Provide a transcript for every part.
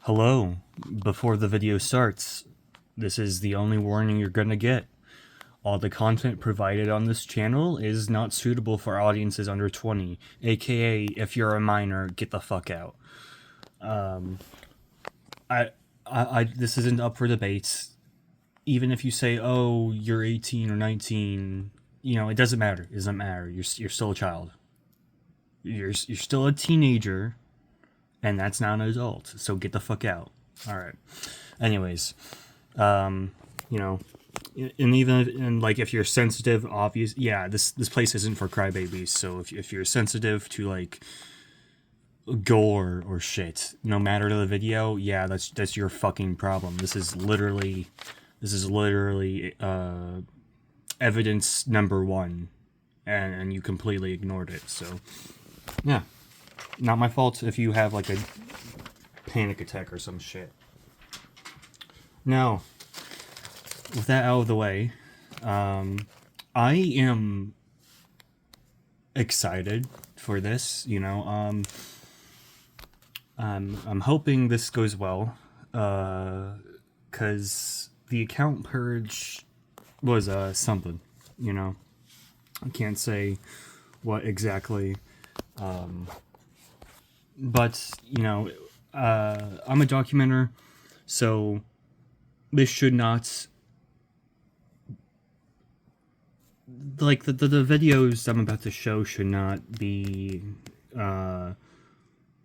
Hello, before the video starts, this is the only warning you're gonna get. All the content provided on this channel is not suitable for audiences under 20, aka if you're a minor, get the fuck out. This isn't up for debate. Even if you say, oh, you're 18 or 19, it doesn't matter. It doesn't matter. You're still a child. You're still a teenager, and that's not an adult. So get the fuck out. All right. Anyways, you know, and even like if you're sensitive, obvious, yeah, this place isn't for crybabies. So if you're sensitive to like gore or shit, no matter the video, yeah, that's your fucking problem. This is literally evidence number one, and you completely ignored it. So yeah, not my fault if you have like a panic attack or some shit. Now, with that out of the way, I am excited for this. I'm hoping this goes well, because the account purge was something. I can't say what exactly, but I'm a documenter, so this should not, like, the videos I'm about to show should not be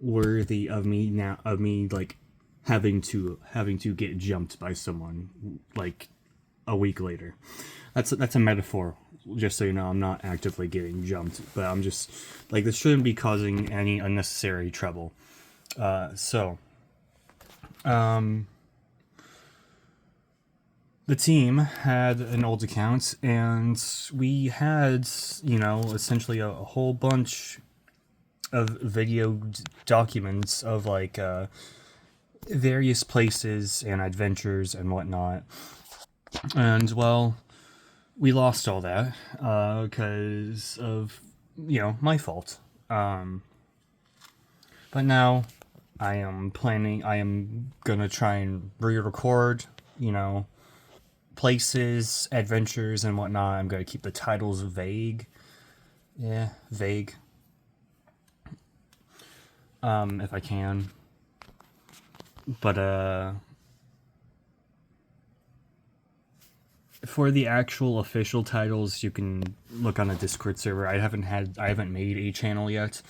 worthy of me like having to get jumped by someone like a week later. That's a metaphor, just so you know. I'm not actively getting jumped, but I'm just like, this shouldn't be causing any unnecessary trouble. The team had an old account, and we had, essentially a whole bunch of video documents of like various places and adventures and whatnot. And well, we lost all that because of my fault. But now I am gonna try and re-record places, adventures, and whatnot. I'm gonna keep the titles vague. Yeah, vague. If I can. But for the actual official titles, you can look on a Discord server. I haven't made a channel yet.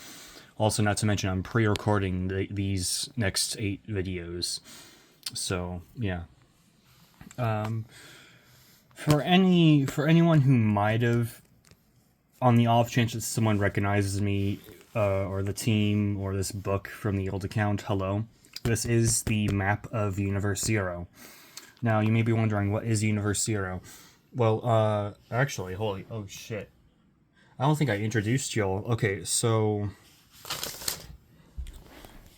Also, not to mention, I'm pre-recording these next 8 videos. So yeah. For anyone who might have, on the off chance that someone recognizes me, or the team, or this book from the old account, hello. This is the map of Universe Zero. Now, you may be wondering, what is Universe Zero? Well, actually, oh shit. I don't think I introduced y'all. Okay, so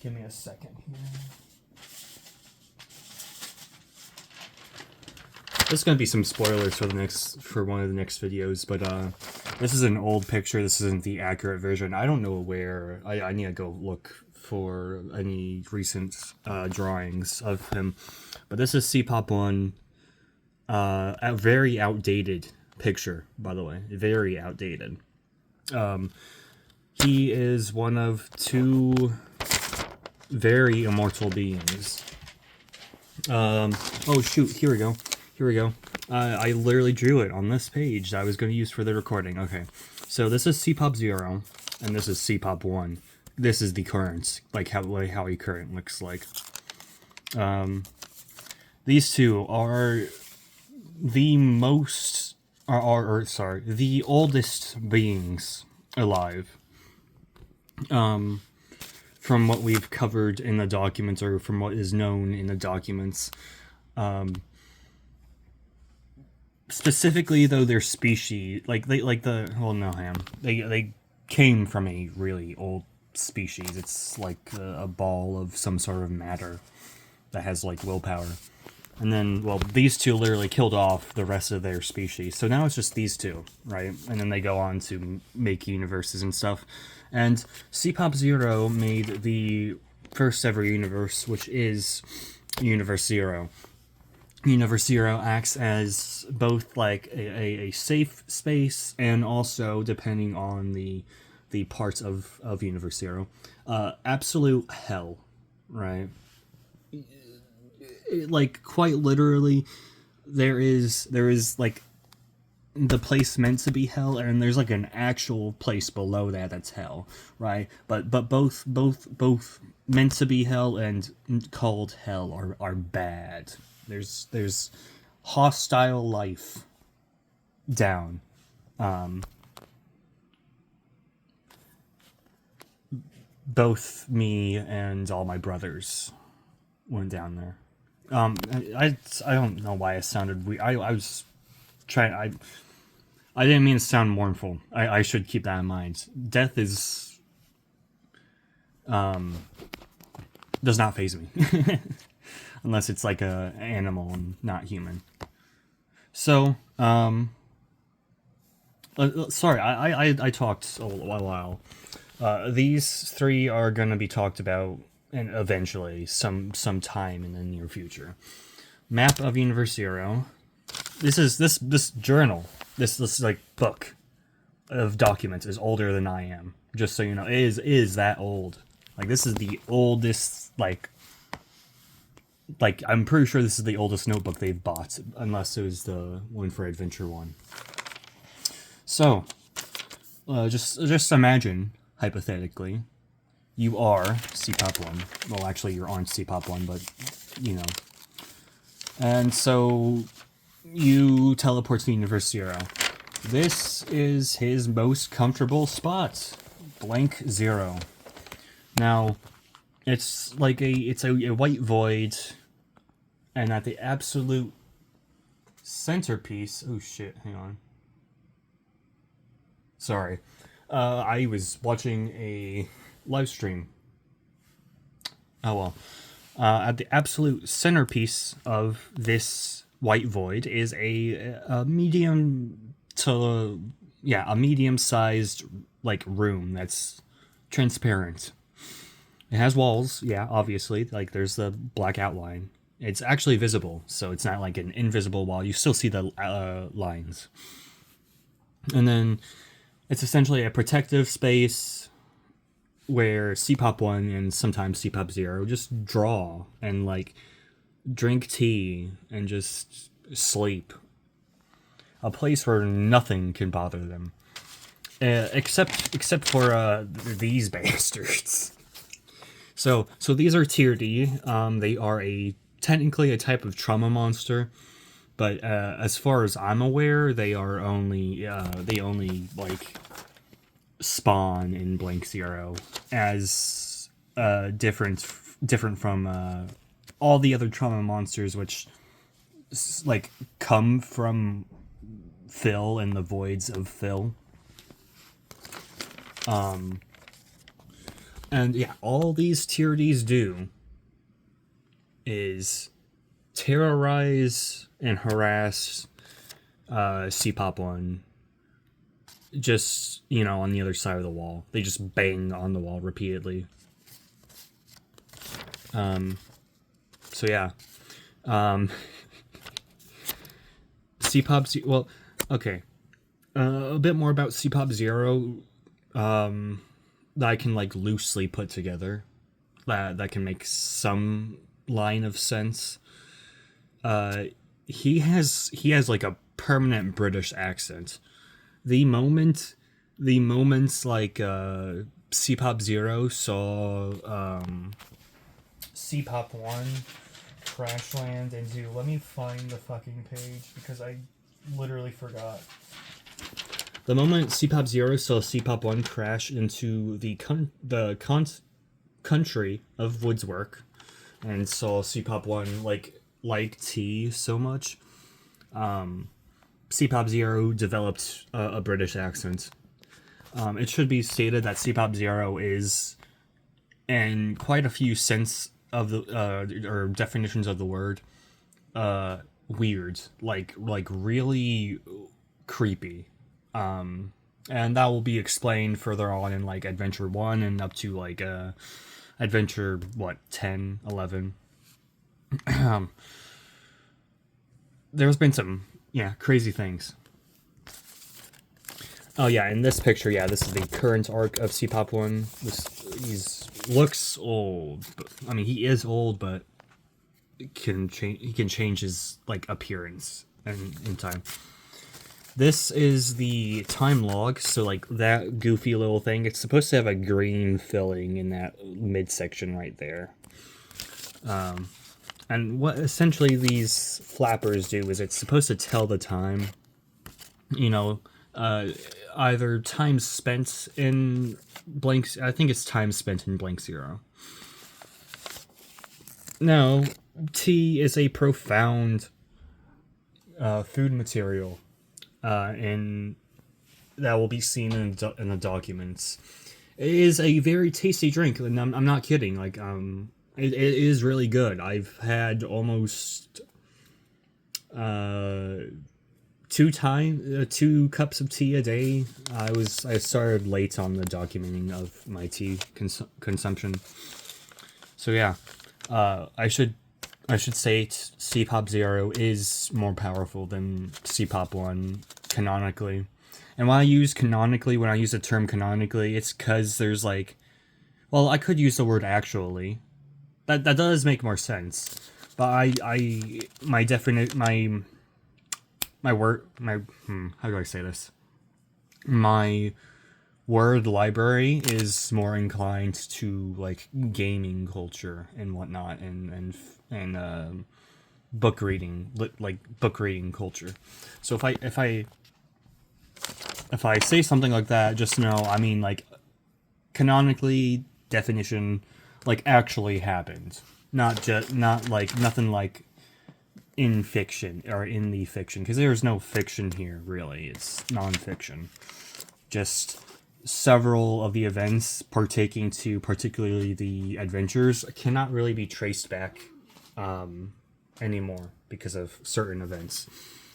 give me a second here. There's gonna be some spoilers for one of the next videos, but this is an old picture. This isn't the accurate version. I don't know where. I need to go look for any recent drawings of him. But this is CPOP1. A very outdated picture, by the way. Very outdated. He is one of 2 very immortal beings. Oh shoot, here we go. I literally drew it on this page that I was going to use for the recording. Okay, so this is CPOP 0, and this is CPOP 1. This is the current, like how he current looks like. These 2 are the the oldest beings alive. From what we've covered in the documents, or from what is known in the documents. Specifically, though, their species, they came from a really old species. It's like a ball of some sort of matter that has like willpower. And then, well, these 2 literally killed off the rest of their species. So now it's just these 2, right? And then they go on to make universes and stuff. And CPOP 0 made the first ever universe, which is Universe Zero. Universe Zero acts as both like a safe space and also, depending on the parts of Universe Zero, absolute hell, right? Like quite literally, there is like the place meant to be hell, and there's like an actual place below that that's hell, right? But both meant to be hell and called hell are bad. There's hostile life down. Both me and all my brothers went down there. I don't know why it sounded weird. I was trying. I didn't mean to sound mournful. I should keep that in mind. Death is does not phase me, unless it's like a animal and not human. So sorry, I talked a while. These three are gonna be talked about and eventually some time in the near future. Map of Universe Zero. This is this journal. This like book of documents is older than I am. Just so you know, it is that old. Like this is the oldest like I'm pretty sure this is the oldest notebook they've bought, unless it was the one for Adventure 1. So, just imagine hypothetically, you are CPOP 1. Well, actually, you're on CPOP 1, but you know. And so you teleport to Universe Zero. This is his most comfortable spot, Blank Zero. Now, it's like it's a white void, and at the absolute centerpiece. Oh shit! Hang on. Sorry, I was watching a live stream. Oh well. At the absolute centerpiece of this white void is a medium to a medium-sized like room that's transparent. It has walls, yeah, obviously. Like there's the black outline. It's actually visible, so it's not like an invisible wall. You still see the lines. And then it's essentially a protective space where CPOP 1 and sometimes CPOP 0 just draw and like drink tea and just sleep. A place where nothing can bother them. Except for these bastards. So these are Tier D. They are technically a type of trauma monster, but as far as I'm aware, they only like spawn in Blank Zero as different from all the other trauma monsters, which like come from Phil and the voids of Phil. And yeah, all these Tier Ds do is terrorize and harass CPOP 1 just, on the other side of the wall. They just bang on the wall repeatedly. So yeah. CPOP 0, well, okay. A bit more about CPOP 0 that I can like loosely put together. That can make some line of sense. He has like a permanent British accent. The moment like CPOP 0 saw CPOP 1 crash land into, let me find the fucking page because I literally forgot. The moment CPOP 0 saw CPOP 1 crash into the country of Woodswork and saw CPOP 1 like tea so much, CPOP 0 developed a British accent. It should be stated that CPOP 0 is, in quite a few sense of the or definitions of the word, weird, like really creepy. And that will be explained further on in like Adventure 1 and up to like Adventure, what, 10, 11. There's been some, yeah, crazy things. Oh yeah, in this picture, yeah, this is the current arc of C-Pop 1. He's looks old, but, I mean, he is old, but he can change his, like, appearance in time. This is the time log, so like that goofy little thing, it's supposed to have a green filling in that midsection right there. And what essentially these flappers do is it's supposed to tell the time, you know, either time spent in blank, I think it's time spent in blank zero. Now, tea is a profound food material. And that will be seen in the documents. It is a very tasty drink, and I'm not kidding. Like, it is really good. I've had almost 2 cups of tea a day. I started late on the documenting of my tea consumption. So yeah, I should say C-Pop 0 is more powerful than C-Pop 1 canonically. And when I use the term canonically, it's because there's like, well, I could use the word actually. That does make more sense. But my how do I say this? My word library is more inclined to like gaming culture and whatnot, and book reading, like book reading culture. So if I say something like that, just know I mean like canonically, definition, like actually happened, not like nothing like in fiction or in the fiction, because there's no fiction here really. It's non-fiction. Just several of the events partaking to particularly the adventures cannot really be traced back anymore because of certain events.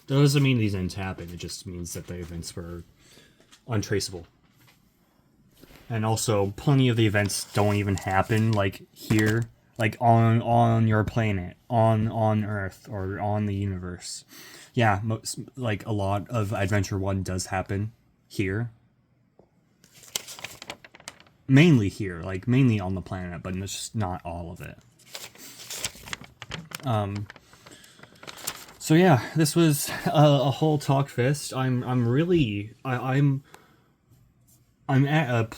That doesn't mean these didn't happen, it just means that the events were untraceable. And also, plenty of the events don't even happen, like, here, like, on your planet, on Earth, or on the universe. Yeah, like, a lot of Adventure 1 does happen here. Mainly here, like, mainly on the planet, but it's just not all of it. So yeah, this was a whole talk fest. I'm at a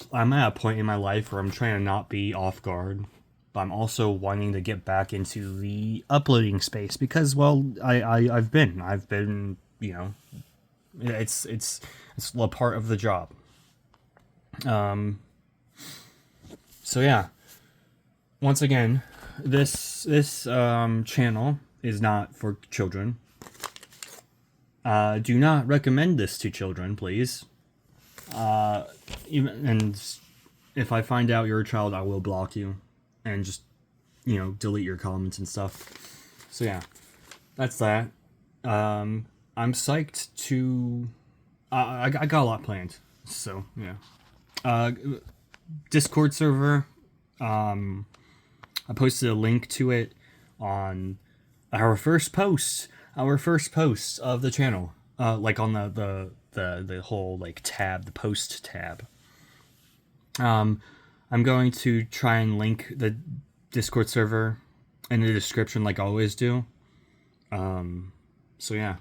point in my life where I'm trying to not be off guard, but I'm also wanting to get back into the uploading space because, well, I've been, you know, it's a part of the job. So yeah, once again, this channel is not for children. Do not recommend this to children, please. And if I find out you're a child, I will block you and just, you know, delete your comments and stuff. So yeah, that's that. I'm psyched to. I got a lot planned. So yeah. Discord server. I posted a link to it on our first post of the channel. Like on the whole like tab, the post tab. I'm going to try and link the Discord server in the description like I always do. So yeah.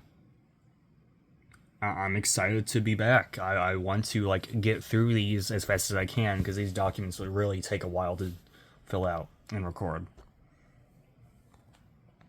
I'm excited to be back. I want to like get through these as fast as I can because these documents would really take a while to fill out and record.